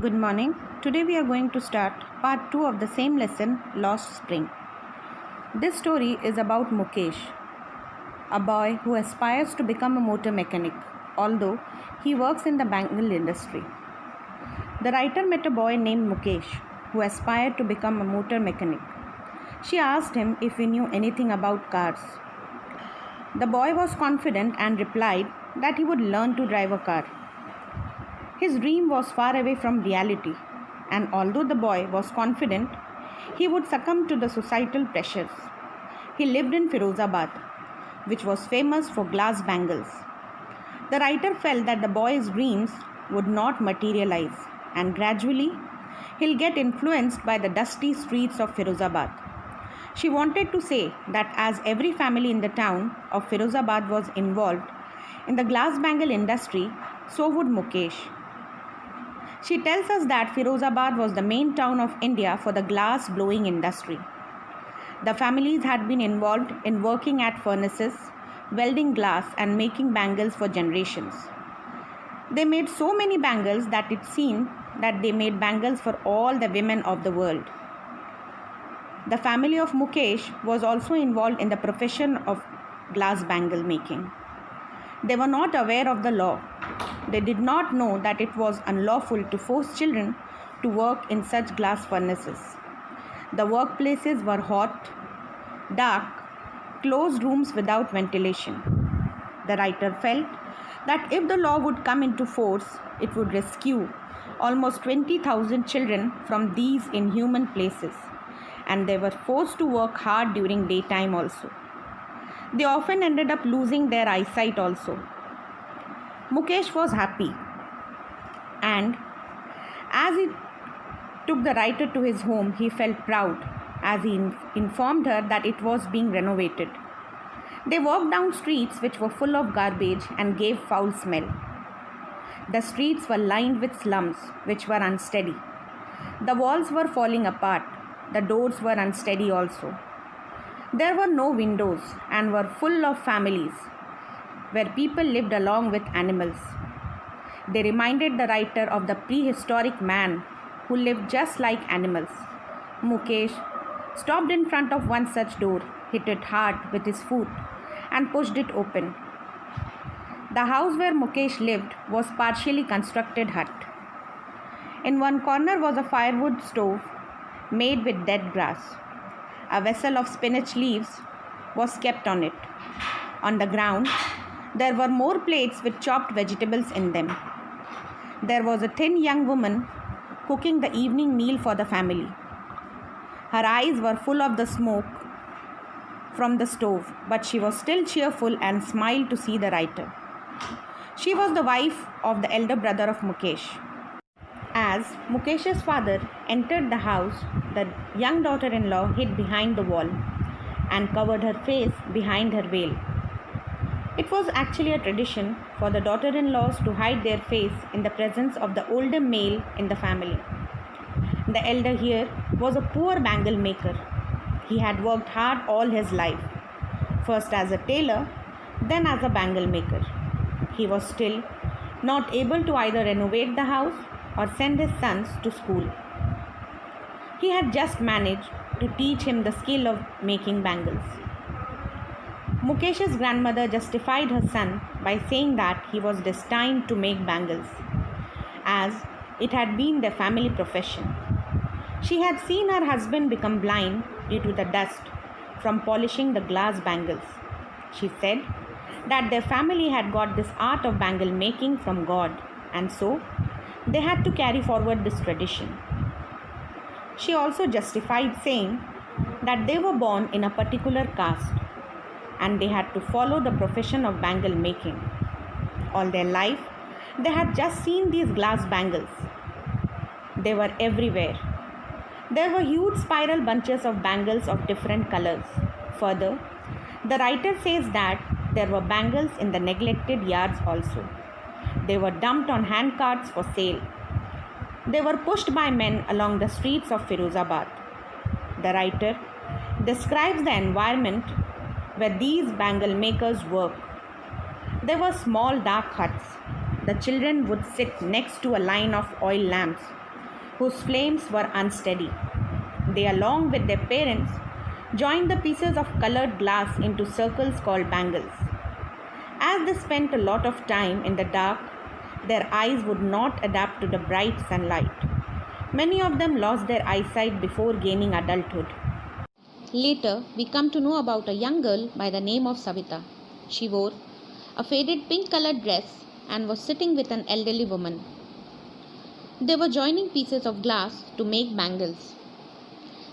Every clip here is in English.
Good morning. Today we are going to start part 2 of the same lesson, Lost Spring. This story is about Mukesh, a boy who aspires to become a motor mechanic, although he works in the bangle industry. The writer met a boy named Mukesh who aspired to become a motor mechanic. She asked him if he knew anything about cars. The boy was confident and replied that he would learn to drive a car. His dream was far away from reality, and although the boy was confident, he would succumb to the societal pressures. He lived in Firozabad, which was famous for glass bangles. The writer felt that the boy's dreams would not materialize, and gradually he'll get influenced by the dusty streets of Firozabad. She wanted to say that as every family in the town of Firozabad was involved in the glass bangle industry, so would Mukesh. She tells us that Firozabad was the main town of India for the glass blowing industry. The families had been involved in working at furnaces, welding glass and making bangles for generations. They made so many bangles that it seemed that they made bangles for all the women of the world. The family of Mukesh was also involved in the profession of glass bangle making. They were not aware of the law. They did not know that it was unlawful to force children to work in such glass furnaces. The workplaces were hot, dark, closed rooms without ventilation. The writer felt that if the law would come into force, it would rescue almost 20,000 children from these inhuman places, and they were forced to work hard during daytime also. They often ended up losing their eyesight also. Mukesh was happy, and as he took the writer to his home, he felt proud as he informed her that it was being renovated. They walked down streets which were full of garbage and gave foul smell. The streets were lined with slums which were unsteady. The walls were falling apart. The doors were unsteady also. There were no windows and were full of families where people lived along with animals. They reminded the writer of the prehistoric man who lived just like animals. Mukesh stopped in front of one such door, hit it hard with his foot and pushed it open. The house where Mukesh lived was partially constructed hut. In one corner was a firewood stove made with dead grass. A vessel of spinach leaves was kept on it. On the ground, there were more plates with chopped vegetables in them. There was a thin young woman cooking the evening meal for the family. Her eyes were full of the smoke from the stove, but she was still cheerful and smiled to see the writer. She was the wife of the elder brother of Mukesh. As Mukesh's father entered the house, the young daughter-in-law hid behind the wall and covered her face behind her veil. It was actually a tradition for the daughter-in-laws to hide their face in the presence of the older male in the family. The elder here was a poor bangle maker. He had worked hard all his life, first as a tailor, then as a bangle maker. He was still not able to either renovate the house or send his sons to school. He had just managed to teach him the skill of making bangles. Mukesh's grandmother justified her son by saying that he was destined to make bangles, as it had been their family profession. She had seen her husband become blind due to the dust from polishing the glass bangles. She said that their family had got this art of bangle making from God, and so they had to carry forward this tradition. She also justified saying that they were born in a particular caste and they had to follow the profession of bangle making. All their life, they had just seen these glass bangles. They were everywhere. There were huge spiral bunches of bangles of different colors. Further, the writer says that there were bangles in the neglected yards also. They were dumped on hand carts for sale. They were pushed by men along the streets of Firozabad. The writer describes the environment where these bangle makers worked. There were small dark huts. The children would sit next to a line of oil lamps whose flames were unsteady. They, along with their parents, joined the pieces of colored glass into circles called bangles. As they spent a lot of time in the dark, their eyes would not adapt to the bright sunlight. Many of them lost their eyesight before gaining adulthood. Later, we come to know about a young girl by the name of Savita. She wore a faded pink colored dress and was sitting with an elderly woman. They were joining pieces of glass to make bangles.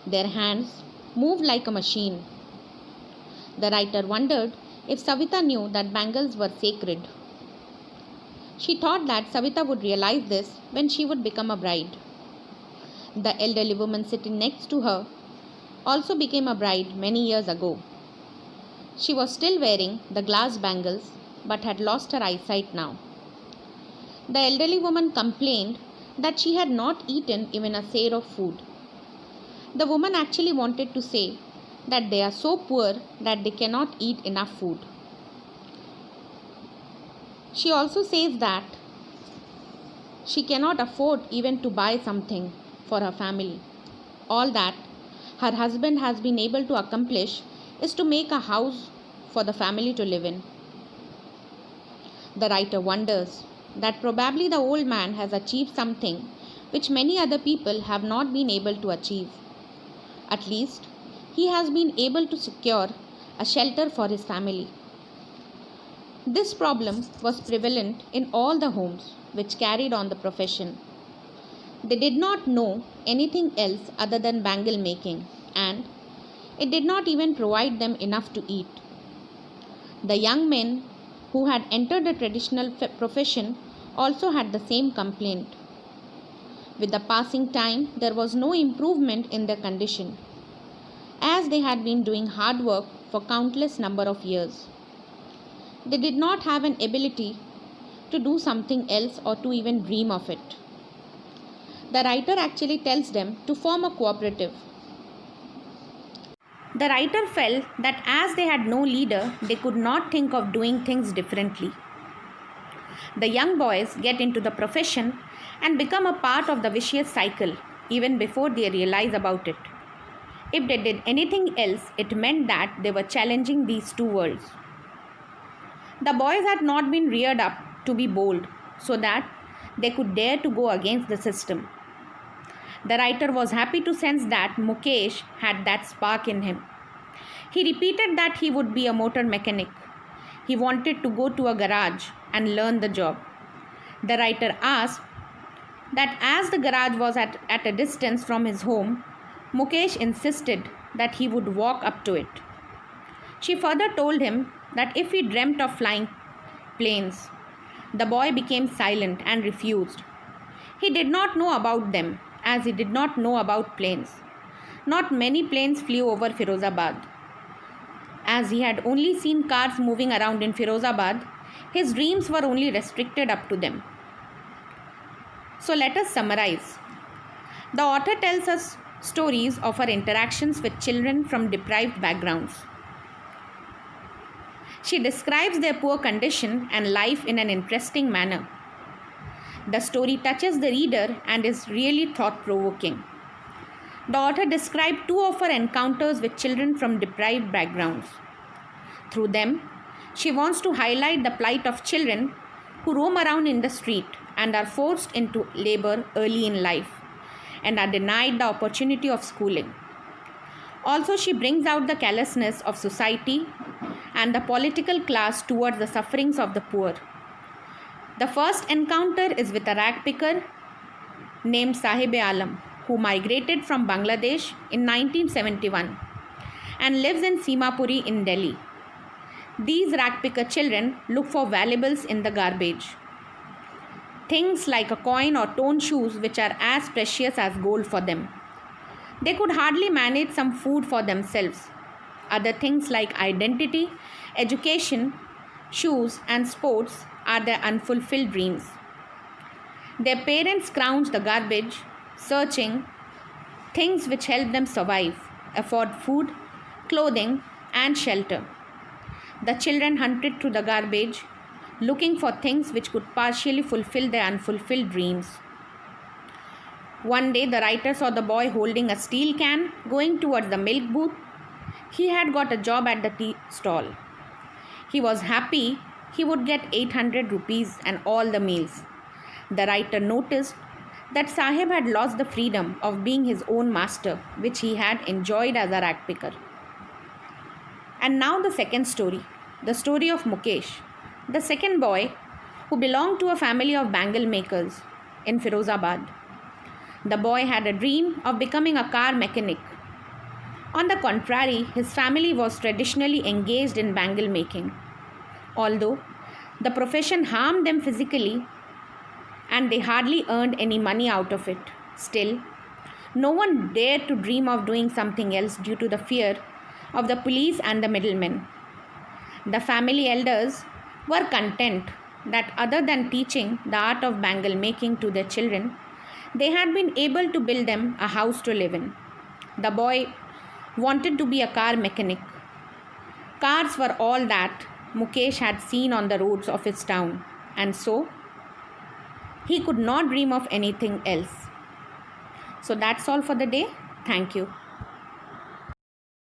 Their hands moved like a machine. The writer wondered if Savita knew that bangles were sacred. She thought that Savita would realize this when she would become a bride. The elderly woman sitting next to her also became a bride many years ago. She was still wearing the glass bangles but had lost her eyesight now. The elderly woman complained that she had not eaten even a share of food. The woman actually wanted to say that they are so poor that they cannot eat enough food. She also says that she cannot afford even to buy something for her family. All that her husband has been able to accomplish is to make a house for the family to live in. The writer wonders that probably the old man has achieved something which many other people have not been able to achieve. At least, he has been able to secure a shelter for his family. This problem was prevalent in all the homes which carried on the profession. They did not know anything else other than bangle making, and it did not even provide them enough to eat. The young men who had entered the traditional profession also had the same complaint. With the passing time, there was no improvement in their condition, as they had been doing hard work for countless number of years. They did not have an ability to do something else or to even dream of it. The writer actually tells them to form a cooperative. The writer felt that as they had no leader, they could not think of doing things differently. The young boys get into the profession and become a part of the vicious cycle even before they realize about it. If they did anything else, it meant that they were challenging these two worlds. The boys had not been reared up to be bold so that they could dare to go against the system. The writer was happy to sense that Mukesh had that spark in him. He repeated that he would be a motor mechanic. He wanted to go to a garage and learn the job. The writer asked that as the garage was at a distance from his home, Mukesh insisted that he would walk up to it. She further told him that if he dreamt of flying planes, the boy became silent and refused. He did not know about them, as he did not know about planes. Not many planes flew over Firozabad. As he had only seen cars moving around in Firozabad, his dreams were only restricted up to them. So let us summarize. The author tells us stories of her interactions with children from deprived backgrounds. She describes their poor condition and life in an interesting manner. The story touches the reader and is really thought-provoking. The author described two of her encounters with children from deprived backgrounds. Through them, she wants to highlight the plight of children who roam around in the street and are forced into labor early in life and are denied the opportunity of schooling. Also, she brings out the callousness of society and the political class towards the sufferings of the poor. The first encounter is with a rag picker named Sahib-e-Alam, who migrated from Bangladesh in 1971 and lives in Simapuri in Delhi. These rag picker children look for valuables in the garbage. Things like a coin or torn shoes which are as precious as gold for them. They could hardly manage some food for themselves. Other things like identity, education, shoes and sports are their unfulfilled dreams. Their parents scrounge the garbage, searching things which help them survive, afford food, clothing and shelter. The children hunted through the garbage, looking for things which could partially fulfill their unfulfilled dreams. One day, the writer saw the boy holding a steel can going towards the milk booth. He had got a job at the tea stall. He was happy he would get 800 rupees and all the meals. The writer noticed that Sahib had lost the freedom of being his own master, which he had enjoyed as a rag picker. And now the second story, the story of Mukesh, the second boy who belonged to a family of bangle makers in Firozabad. The boy had a dream of becoming a car mechanic. On the contrary, his family was traditionally engaged in bangle making. Although the profession harmed them physically and they hardly earned any money out of it, still, no one dared to dream of doing something else due to the fear of the police and the middlemen. The family elders were content that other than teaching the art of bangle making to their children, they had been able to build them a house to live in. The boy wanted to be a car mechanic. Cars were all that Mukesh had seen on the roads of his town, and so he could not dream of anything else. So that's all for the day. Thank you.